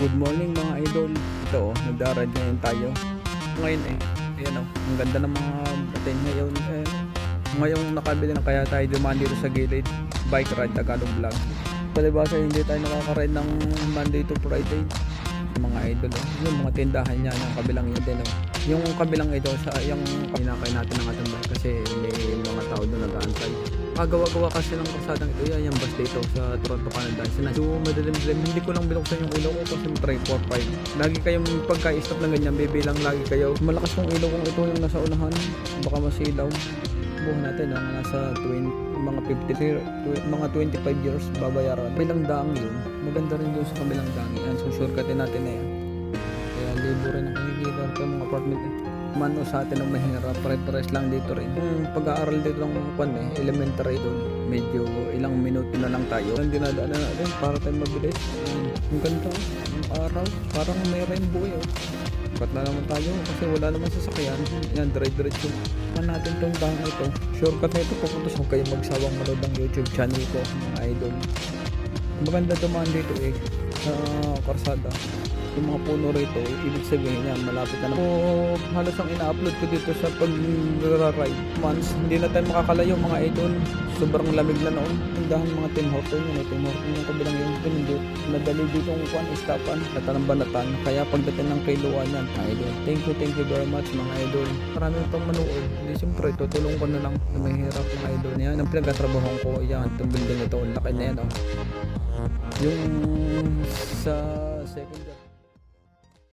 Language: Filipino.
Good morning mga idol. Ito nagdaride ngayon tayo. Ngayon ayan ang ganda ng mga batin ngayon. Ngayong nakabili na kaya tayo dumaan dito sa gilid. Bike ride Tagalog vlog. Palibasa hindi tayo nakaka-ride ng Monday to Friday. Mga idol, yung mga tindahan niya ng kabilang yun din. Yung kabilang ito sa yung pinakay natin ng ating bike kasi may mga tao doon nag-aantay. Kagawa-gawa kasi ng kasadang ito. Yan yung bus dito sa Toronto, Canada. So madilim-dilim. Hindi ko lang binuksan yung ilaw ko kasi 3, 4, 5. Lagi kayong pagka-stop ng ganyan, bibilang lagi kayo. Malakas yung ilaw kung ito yung nasa unahan. Baka masilaw. Buhan natin ang nasa 20, mga 50, mga 25 years babayaran. Bilang daang yun. Maganda rin doon sa kabilang daang yan. So shortcutin natin na yan. Kaya libo rin ang kinikita ito mga apartment mano sa atin ang mahirap, pare-pares lang dito rin. Yung pag-aaral dito ng elementary doon, medyo ilang minuto na lang tayo. Ang dinadaanan natin para tayo mabilis. Ang ganda, ang araw, parang may rainbow yun. Ba't na naman tayo kasi wala naman sasakyan. Yan, dire-diretso man natin itong daan ito. Shortcut na ito papunta sa kayo magsawang manood ng YouTube channel ko, mga idol. Maganda dumaan dito sa karsada. Yung mga puno rito, ibig sabihin yan, malapit na naman. Halos ang ina-upload ko dito sa pag-ride months, hindi na tayo makakalayo mga idol. Sobrang lamig na noon. Tindahan mga Tim Hortons yun, Tim Hortons yung kabilang yung pinindot. Nadali dito ang istapan, natanang banatan. Kaya pagdating ng kailuan yan, idol. Thank you very much mga idol. Marami pang manood. Hindi siyempre, tutulong ko na lang na may hirap mga idol. Yan, ang pinagkatrabaho ko, yan, itong building ito, laki na yan. Yung sa second